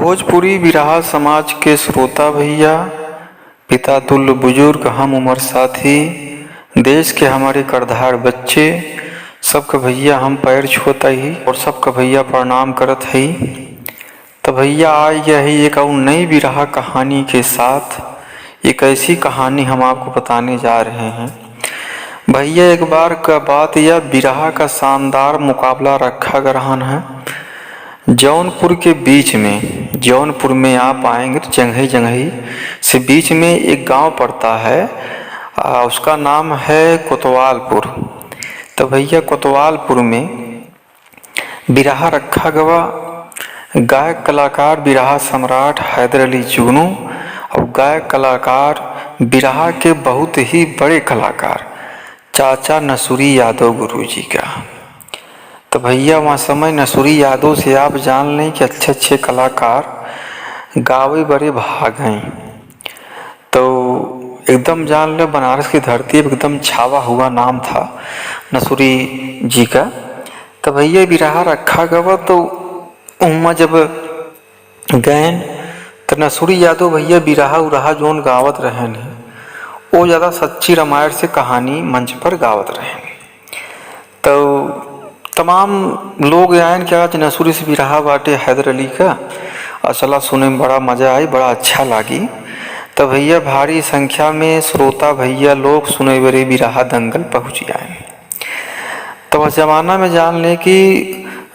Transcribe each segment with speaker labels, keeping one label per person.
Speaker 1: भोजपुरी बिरहा समाज के श्रोता भैया, पिता तुल्य बुजुर्ग, हम उम्र साथी, देश के हमारे करधार बच्चे, सबका भैया हम पैर छुअत ही और सबका भैया प्रणाम करत ही। तो भैया आज यही एक और नई बिरहा कहानी के साथ एक ऐसी कहानी हम आपको बताने जा रहे हैं। भैया एक बार का बात यह बिरहा का शानदार मुकाबला रखा गरहन है जौनपुर के बीच में। जौनपुर में आप आएंगे तो जंघई जंघई से बीच में एक गांव पड़ता है, उसका नाम है कोतवालपुर। तो भैया कोतवालपुर में बिरहा रखा गवा। गायक कलाकार बिरहा सम्राट हैदर अली जुगनू और गायक कलाकार बिरहा के बहुत ही बड़े कलाकार चाचा नसूरी यादव गुरुजी का। तो भैया वहाँ समय नसूरी यादव से आप जान लें कि अच्छे अच्छे कलाकार गावे बड़े भाग हैं। तो एकदम जान ले बनारस की धरती पर एकदम छावा हुआ नाम था नसूरी जी का। तो भैया बिरहा रखा गवा। तो उमा जब गए तो नसूरी यादव भैया बिरहा उरहा जोन गावत रहे हैं वो ज़्यादा सच्ची रामायण से कहानी मंच पर गावत रहे। तो तमाम लोग आए कि आज नसूरी से बिरहा बाटे हैदर अली का, असला सुने में बड़ा मज़ा आई, बड़ा अच्छा लगी। तो भैया भारी संख्या में श्रोता भैया लोग सुने बड़े बिरहा दंगल पहुँच आए। तो उस ज़माना में जान लें कि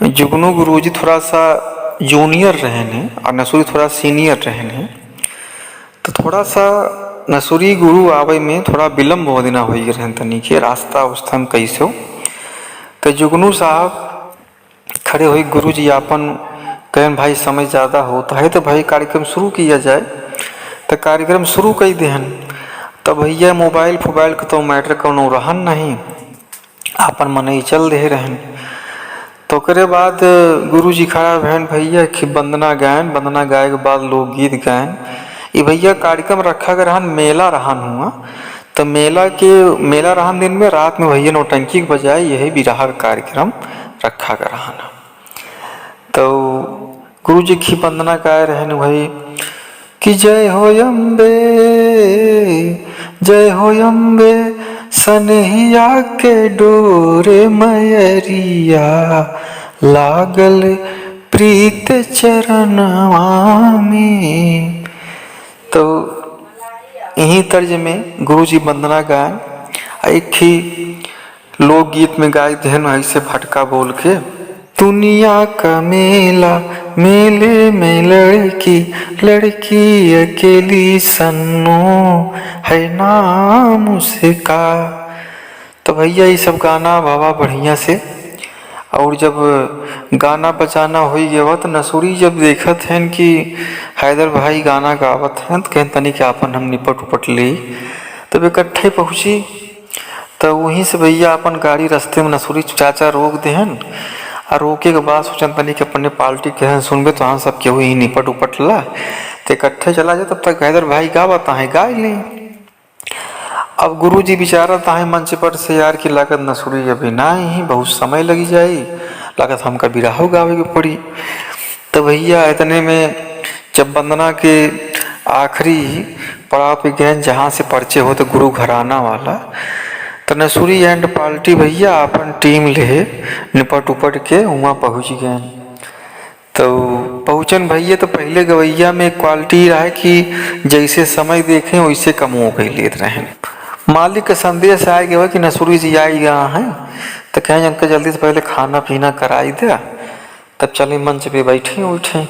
Speaker 1: जुगनू गुरुजी थोड़ा सा जूनियर रहे हैं और नसूरी थोड़ा सीनियर रहे हैं। तो थोड़ा सा नसूरी गुरु आवे में थोड़ा विलम्ब हो देना हो रहे तनी के रास्ता उस्ता में कैसे। तो जुगनू साहब खड़े हुए, गुरु जी आपन कहन भाई समय ज़्यादा होता है तो भाई कार्यक्रम शुरू किया जाए। तो कार्यक्रम शुरू कर देहन। तो भैया मोबाइल फोबाइल का तो मैटर कौनो रहन नहीं, आपन मन ही चल दे रहन। तो करे बाद गुरु जी खड़ा बहन भैया कि वंदना गायन, वंदना गाय के बाद लोकगीत गायन। ये भैया कार्यक्रम रखा गया रहन, मेला रहन हुआ। तो मेला रहन दिन में रात में भैया नौटंकी के बजाय यही बिरहा का कार्यक्रम रखा गया रहन। तो गुरु जी की वंदना गाय रहन भाई कि जय हो अम्बे, जय हो अम्बे, सनहिया के डोरे मयरिया, लागल प्रीत चरणवा में। तो यही तर्ज में गुरु जी वंदना गायन एक ही लोकगीत में गाय देहन ऐसे भटका बोल के। दुनिया का मेला, मेले में लड़की, लड़की अकेली सन्नो है नाम उसका। तो भैया ये सब गाना बाबा बढ़िया से। और जब गाना बजाना हो गया तो नसूरी जब देखत हैं कि हैदर भाई गाना गावत हैं तो कहते तनी कि अपन हम निपट उपट ले। तब इकट्ठे पहुँची। तो वहीं से भैया अपन गाड़ी रास्ते में नसूरी चाचा रोक देहन और रोके के बाद सोचन तनी कि अपने पार्टी के सुनबे तो हाँ सब केहू ही निपट उपट ला तो इकट्ठे चला जाए। तब तक हैदर भाई गावत है गा ले। अब गुरु जी बेचारा ताहे मंच पर से यार की लागत नसूरी अभी ना ही बहुत समय लगी जाए, लागत हमका बिरहा गावे की पड़ी। तो भैया इतने में जब वंदना के आखिरी पड़ाव पे गए जहाँ से परिचय हो तो गुरु घराना वाला, तो नसूरी एंड पार्टी भैया अपन टीम ले निपट उपट के वहाँ पहुँच गए। तो पहुँचन भैया तो पहले गवैया में क्वालिटी रहा कि जैसे समय देखें वैसे कम हो गई लेते रहें। मालिक का संदेश आ गया कि नसूरी जी आई गया है तो कहें उनका जल्दी से पहले खाना पीना कराई दे तब चले मंच पे बैठे उठे।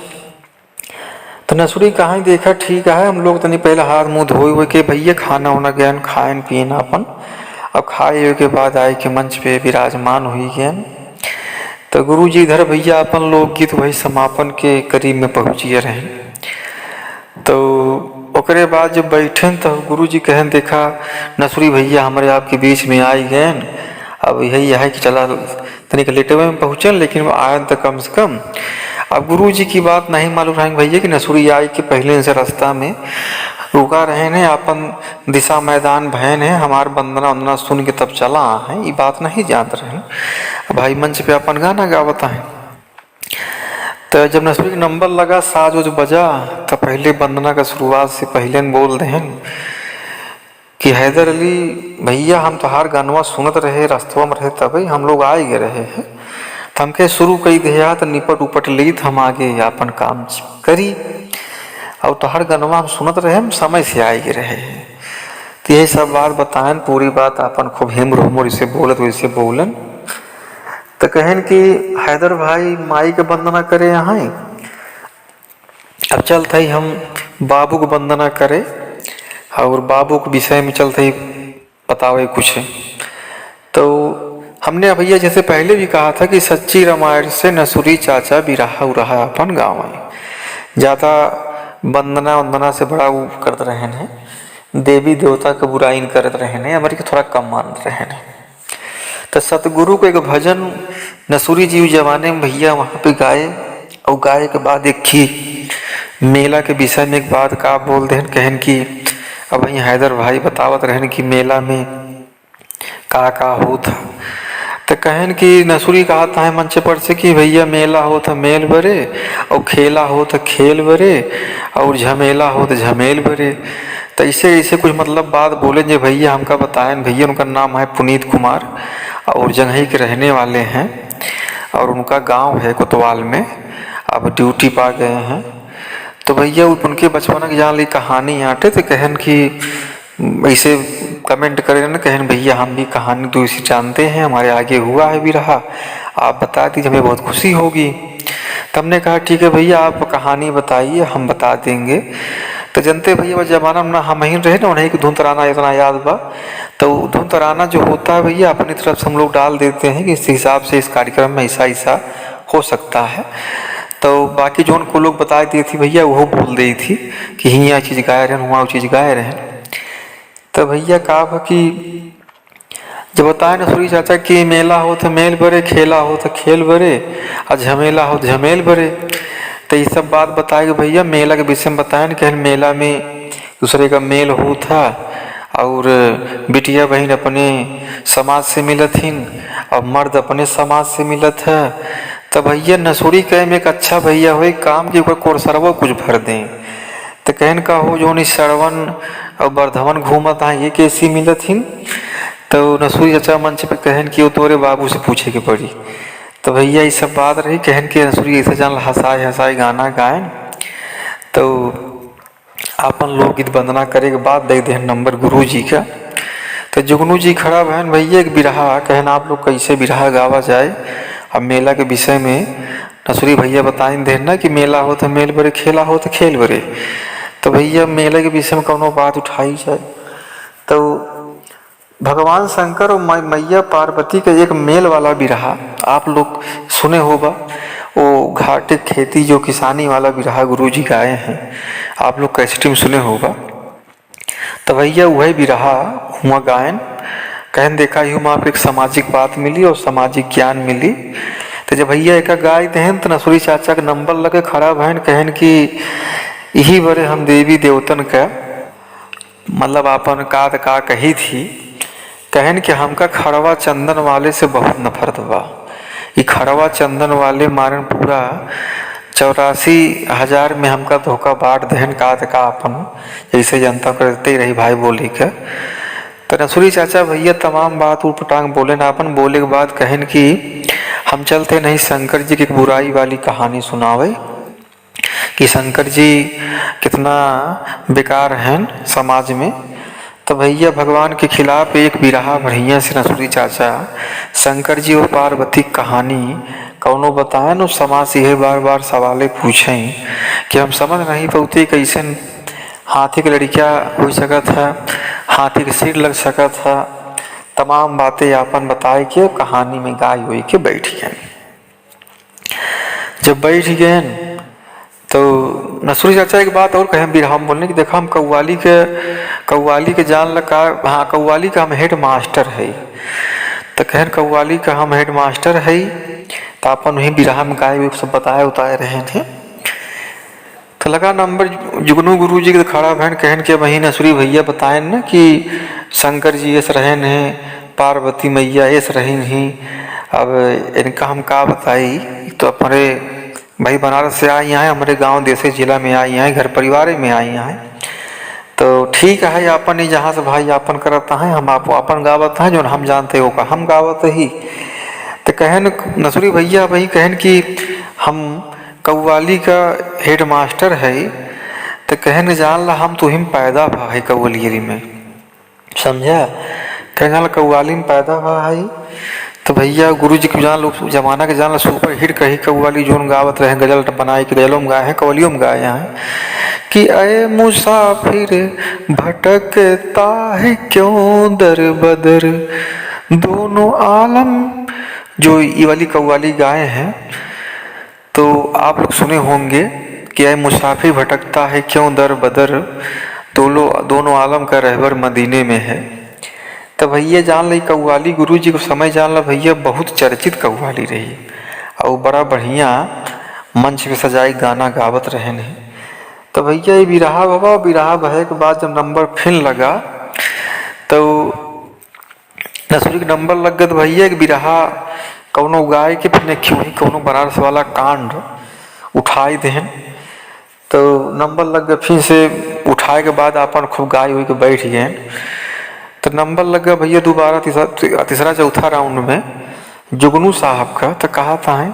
Speaker 1: तो नसूरी कहाँ देखा ठीक है हम लोग तनी पहले हाथ मुँह धोए हुए के भैया खाना वाना गया खाएन पियन अपन। अब खाए के बाद आए के मंच पे विराजमान हुई गए। तो गुरु जी इधर भैया अपन लोकगीत वही समापन के करीब में पहुँचिए रहे। तो ओकरे बाद जब बैठे तो गुरु जी कहन देखा नसूरी भैया हमारे आपके बीच में आई गए। अब यही है कि चला तनिक लेटे में पहुँचन लेकिन आए तो कम से कम। अब गुरु जी की बात नहीं मालूम रहेंगे भैया कि नसूरी आई के पहले से रास्ता में रुका रहे हैं, अपन दिशा मैदान भयन है, हमार वंदना वंदना सुन के तब चला है, ये बात नहीं जानते रहे। भाई मंच पे अपन गाना गावता है। तो जब नसुरी का नंबर लगा, साज उज बजा, तो पहले वंदना का शुरुआत से पहले बोल रहे कि हैदर अली भैया हम तोहार गानवा सुनत रहे, रास्तवा में रहे, तभी हम लोग आ गए रहे हैं। तो हमके शुरू कई दिया तो निपट उपट ली, हम आगे अपन काम करी। और तोहार गानवा हम सुनत रहे, हम समय से आ गए रहे हैं। तो यही सब बात बताएं, पूरी बात अपन खूब हिम रोमोर इसे बोलत वैसे बोलन। तो कहन कि हैदर भाई माई के वंदना करे यहाँ। अब चलते ही हम बाबू को वंदना करे और बाबू के विषय में चलते ही बतावे कुछ। तो हमने भैया जैसे पहले भी कहा था कि सच्ची रामायण से नसुरी चाचा बिरहा उरहा अपन गाँव में ज़्यादा वंदना वंदना से बड़ा वो करते रहे हैं, देवी देवता का बुराई करते रहे हैं, हमारी थोड़ा कम मान रहे हैं। तो सतगुरु को एक भजन नसुरी जी जमाने में भैया वहाँ पे गाए, और गाए के बाद एक खी मेला के विषय में एक बात का बोल दें, कहन कि अब वहीं हैदर भाई बतावत रहन कि मेला में का हो था। तो कहन कि नसुरी कहा था मंच पर से कि भैया मेला हो तो मेल बरे, और खेला हो तो खेल बरे, और झमेला हो तो झमेल बरे। तो ऐसे कुछ मतलब बात बोले जो भैया हमका बताएं। भैया उनका नाम है पुनीत कुमार और जंघई के रहने वाले हैं, और उनका गांव है कोतवाल में, अब ड्यूटी पा गए हैं। तो भैया उनके बचपन की जान ली कहानी आटे, तो कहन कि ऐसे कमेंट करें ना, कहन भैया हम भी कहानी तो इसे जानते हैं, हमारे आगे हुआ है भी रहा, आप बता दीजिए हमें बहुत खुशी होगी। तो हमने कहा ठीक है भैया आप कहानी बताइए, हम बता देंगे। तो जनते भैया वह जमाना में ना हम ही रहे ना, उन्हें की धुन तराना इतना याद बा। तो धुन तराना जो होता है भैया अपनी तरफ से हम लोग डाल देते हैं कि इस हिसाब से इस कार्यक्रम में ऐसा हो सकता है। तो बाकी जो उनको लोग बता दी थी भैया वो बोल दी थी कि यहाँ चीज़ गाए रहे, वहाँ वो चीज़ गाए रहे। तो भैया कहा कि जब बताए नसुरी चाचा कि मेला हो तो मेल बरे, खेला हो तो खेल बरे, और झमेला हो तो झमेल बरे। तो ये सब बात बताए कि भैया मेला के विषय में बताए कि मेला में दूसरे का मेल हो था, और बिटिया बहन अपने समाज से मिलत हिन और मर्द अपने समाज से मिलत है। तो भैया नसुरी कहे में एक अच्छा भैया हो काम के ऊपर कोरसरवा कुछ भर दें। तो कहन का हो जो नहीं श्रवण और वर्धमान घूमत हाँ ये कैसी मिलत हिन। तो नसुरी चाचा मंच पे कहन कि वो तोरे बाबू से पूछे के पड़ी। तो भैया ये सब बात रही, कहन के नसुरी ऐसे जान हंसाए गाना गायन। तो अपन लोकगीत वंदना करे के बाद दे दे नंबर गुरु जी का। तो जुगनू जी खड़ा बहन भैया एक बिरहा कहन आप लोग कैसे बिरहा गावा जाए। अब मेला के विषय में नसुरी भैया बताएं देना कि मेला हो तो मेल बरे, खेला हो तो खेल बरे। तो भैया मेले के विषय में कौनो बात उठाई जाए। तो भगवान शंकर और मैया पार्वती का एक मेल वाला बिरहा आप लोग सुने होगा, वो घाटे खेती जो किसानी वाला बिरहा गुरु जी गाए हैं, आप लोग कैसेट में सुने होगा। तो भैया वही बिरहा हुआ गायन कहन देखा ही वहाँ पे एक सामाजिक बात मिली और सामाजिक ज्ञान मिली। तो जब भैया एक गाय देहन तो नसुरी चाचा का नंबर लगे खड़ा बहन कहन कि यही बड़े हम देवी देवतन का मतलब अपन का कही थी। कहन कि हमका खड़वा चंदन वाले से बहुत नफरत बा। ये खड़वा चंदन वाले मारन पूरा 84,000 में हमका धोखा बाट दहन का अपन जैसे जनता करते ही रही भाई बोली का। तो नसुरी चाचा भैया तमाम बात उठपटांग बोले ना अपन बोले के बाद कहन कि हम चलते नहीं शंकर जी की बुराई वाली कहानी सुनावे कि शंकर जी कितना बेकार हैं समाज में। तो भैया भगवान के खिलाफ एक बिरहा बढ़िया से नसुरी चाचा शंकर जी और पार्वती की कहानी कौनो बताए न समाज से यह बार बार सवाले पूछें कि हम समझ नहीं पाते कैसे हाथी के लड़किया हो सका था, हाथी के सिर लग सका था। तमाम बातें आपन बताए कि कहानी में गाय हुई के बैठ गए। जब बैठ गए तो नसुरी चाचा एक बात और कहें बिरहा में बोलने की देखा हम कव्वाली के जान लगा। हाँ कव्वाली का हम हेड मास्टर है। तो कहन कव्वाली का हम हेड मास्टर है। तो अपन वही बिरहा में गाय सब बताए रहे थे। तो लगा नंबर जुगनू गुरु जी के खड़ा बहन कहन के वही नसुरी भैया बताए न कि शंकर जी ऐसे रहे हैं, पार्वती मैया ऐसे रही नहीं। अब इनका हम का बताई तो अपने भाई बनारस से आई हैं, हमारे गांव देसे जिला में आई हैं, घर परिवार में आई हैं। तो ठीक है, अपन ही जहाँ से भाई अपन करता है, हम आप अपन गावत हैं, जो हम जानते हो का हम गावत ही। तो कहन नसुरी भैया भाई कहन कि हम कव्वाली का हेड मास्टर है। तो कहन जान ला हम तुहिम पैदा भा है कव्वाली में, समझा। कहन कव्वाली में पैदा भा है। तो भैया गुरु जी के जान लो जमाना के जान लो सुपर हिट कही कव्वाली जोन गावत रहे, गजल बनाए कि गजलों में गाए हैं, कव्वालियों में गाए हैं कि अय मुसाफिर भटकता है क्यों दर बदर दोनों आलम, जो ये वाली कव्वाली गाए हैं। तो आप लोग सुने होंगे कि अय मुसाफिर भटकता है क्यों दर बदर दोनों आलम का रहबर मदीने में है। तो भैया जान ली कव्वाली गुरु जी को समय जान ला भैया बहुत चर्चित कव्वाली रही, और बड़ा बढ़िया मंच पे सजाई गाना गावत रहे नहीं। तो भैया ये बिरहा बाबा, बिरहा बहे के बाद जब नंबर फिर लगा तो नसुरी के नंबर लग गया। तो भैया एक बिरहा कौनो गाय के फिर क्यों ही कौनो बनारस वाला कांड उठाई देहन। तो नंबर लग गया, फिर से उठाए के बाद अपन खूब गाय हुई के बैठ गए। तो नंबर लग गया भैया दोबारा तीसरा चौथा राउंड में जुगनू साहब का। तो कहा था है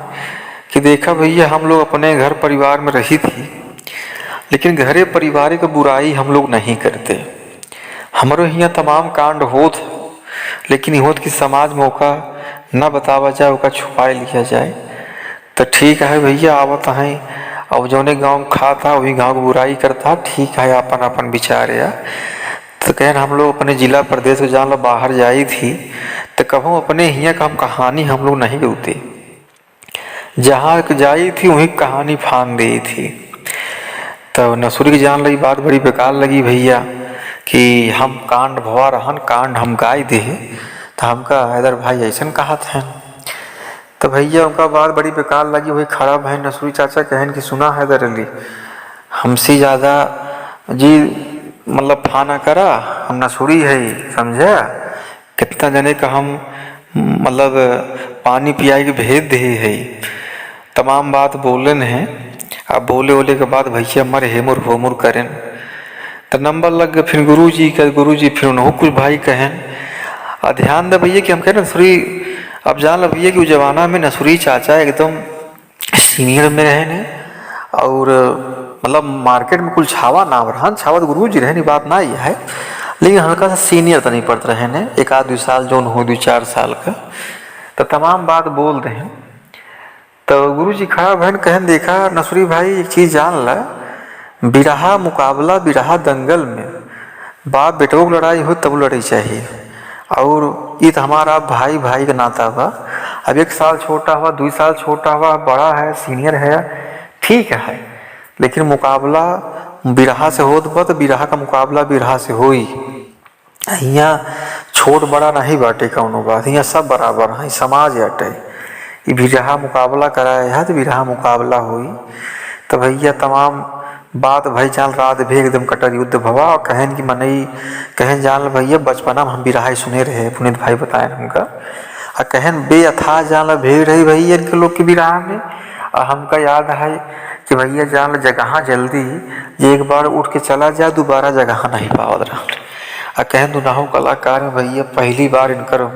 Speaker 1: कि देखा भैया हम लोग अपने घर परिवार में रही थी, लेकिन घरे परिवार का बुराई हम लोग नहीं करते। हमारे यहाँ तमाम कांड होत, लेकिन होत कि समाज में ओका न बतावा जाए, ओका छुपाए लिया जाए। तो ठीक है भैया आवत है, और जौने गाँव खा था वही गाँव की बुराई करता, ठीक है अपन अपन विचार या। तो कहन हम लोग अपने जिला प्रदेश से जान लो बाहर जाई थी, तो कहूँ अपने यहाँ का हम कहानी हम लोग नहीं गौते, जहाँ जाई थी वही कहानी फान दी थी। तो नसुरी की जान लगी बात बड़ी बेकार लगी भैया कि हम कांड भवा रहन कांड हम गाय दे। तो हमका हैदर भाई ऐसा कहा था। तो भैया उनका बात बड़ी बेकार लगी, वही खड़ा भाई नसुरी चाचा कहन कि सुना हैदर अली हमसे ज़्यादा जी मतलब फाना करा, हम नसुरी है समझा, कितना जने का हम मतलब पानी पियाई के भेज दे है, तमाम बात बोलन है। अब बोले बोले के बाद भैया हमारे हेमुर होमुर करें। तो नंबर लग गए फिर गुरु जी फिर उन्होंने कुछ भाई कहन। और ध्यान दे भैया कि हम कह रहे नसुरी, अब जान लो भैया कि उस जमाना में नसुरी चाचा एकदम सीनियर में रहे ने, और मतलब मार्केट में कुल छावा ना रहा, छावा तो गुरु जी रहे नहीं बात ना ही है, लेकिन हल्का सा सीनियर तो नहीं पड़ते रहे ने, एक आध 2 साल जो हो 2-4 साल का। तो तमाम बात बोल रहे हैं। तो गुरु जी खड़ा बहन कहन देखा नसुरी भाई एक चीज़ जान ला, बिरहा मुकाबला बिरहा दंगल में बाप बेटों की लड़ाई हो तब लड़ाई चाहिए, और ये तो हमारा भाई भाई का नाता हुआ। अब 1 साल छोटा हुआ 2 साल छोटा हुआ बड़ा है सीनियर है ठीक है, लेकिन मुकाबला बिरहा से हो तो बिरहा का मुकाबला बिरहा से हो ही। यहाँ छोट बड़ा नहीं बाटे कौनो बात, यहाँ सब बराबर है, समाज अटे। ये बिरहा मुकाबला कराया है तो बिरहा मुकाबला हुई। तो भैया तमाम बात भाई जान रात भी एकदम कटर युद्ध भवा, और कहन की मनई कहन जान भैया बचपना में हम बिरहा सुने रहे, पुनीत भाई बताए हमका। और कहन बे अथा जान भीड़ रही भैया इनके लोग की बिरहा में। और हमका याद है कि भैया जान जगह जल्दी एक बार उठ के चला जाए दोबारा जगह नहीं पावत रहा। और कहन दुनाहो कलाकार में भैया पहली बार इनकर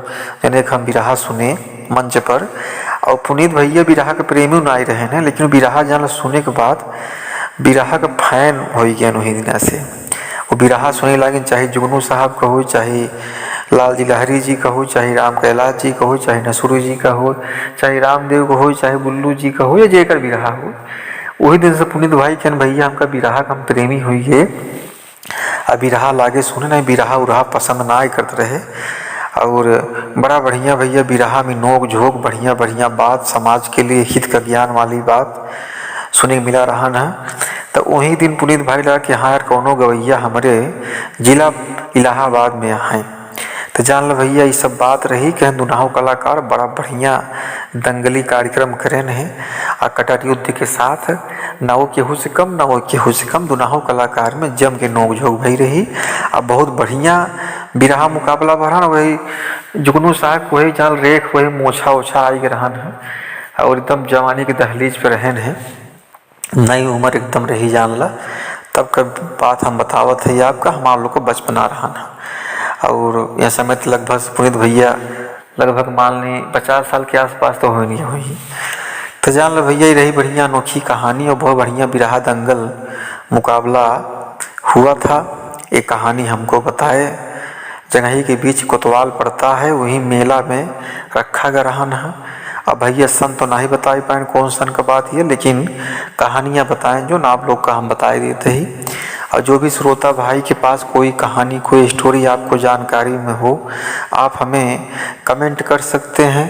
Speaker 1: जने हम बिरहा सुने मंच पर। और पुनीत भैया बिरहा के प्रेमी ना ही रहे हैं, लेकिन बिरहा जान सुने के बाद बिरहा का फैन हो गया वही दिन से। वो बिरहा सुने लगे, चाहे जुगनू साहब का हो, चाहे लाल जी लहरी जी का हो, चाहे राम कैलाश जी का हो, चाहे नसुरी जी का हो, चाहे रामदेव का हो, चाहे बुल्लू जी का हो, या जेकर बिरहा हो। वही दिन से पुनीत भाई कहन भैया हमका बिरहा का हम प्रेमी हुई है। अब बिरहा लागे सुने नहीं, बिरहा उरहा पसंद ना करते रहे। और बड़ा बढ़िया भैया बिरहा में नोक झोंक बढ़िया बढ़िया बात, समाज के लिए हित का ज्ञान वाली बात सुने मिला रहा ना। तो वही दिन पुनीत भाई लगा कि हाँ यार कौनो गवैया हमारे जिला इलाहाबाद में आए। तो जान लो भैया ये सब बात रही कि दुनाहो कलाकार बड़ा बढ़िया दंगली कार्यक्रम करें हैं, और कटर युद्ध के साथ ना वो केहू से कम ना वो केहू से कम दुनाहो कलाकार में जम के नोक झोंक भई रही। अब बहुत बढ़िया बिरहा मुकाबला भरा। वही जुगनू साहब वही जान रेख वही मोछा ओछा आई रहन है। और एकदम जवानी की दहलीज पे रहन है, नई उम्र एकदम रही जान ला। तब का बात हम बतावत है आपका, हम आप लोग को बचपना रहा ना। और यह समय तो लगभग पुनीत भैया लगभग मान ली 50 साल के आसपास तो हो नहीं हुई। तो जान लो भैया ये रही बढ़िया अनोखी कहानी और बहुत बढ़िया बिरहा दंगल मुकाबला हुआ था। ये कहानी हमको बताए जंगही के बीच कोतवाल पड़ता है, वही मेला में रखा गया रहन है। अब भैया सन तो नहीं बता पाए कौन सन का बात है, लेकिन कहानियाँ बताएं जो ना आप लोग का हम बताए देते ही। और जो भी श्रोता भाई के पास कोई कहानी कोई स्टोरी आपको जानकारी में हो, आप हमें कमेंट कर सकते हैं।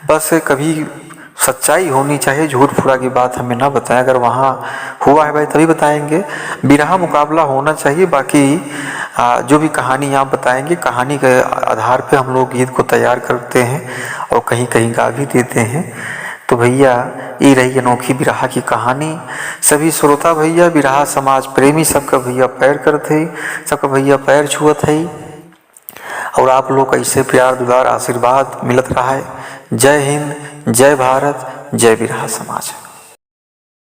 Speaker 1: बस कभी सच्चाई होनी चाहिए, झूठ फूड़ा की बात हमें ना बताएं। अगर वहाँ हुआ है भाई तभी बताएंगे, बिरहा मुकाबला होना चाहिए। बाकी जो भी कहानी आप बताएंगे कहानी के आधार पे हम लोग गीत को तैयार करते हैं और कहीं कहीं गा भी देते हैं। तो भैया ये रही अनोखी बिरहा की कहानी। सभी श्रोता भैया बिरहा समाज प्रेमी सबका भैया पैर करते, सबका भैया पैर छुअत है। और आप लोग का ऐसे प्यार दुलार आशीर्वाद मिलत रहा है। जय हिंद, जय भारत, जय बिरहा समाज।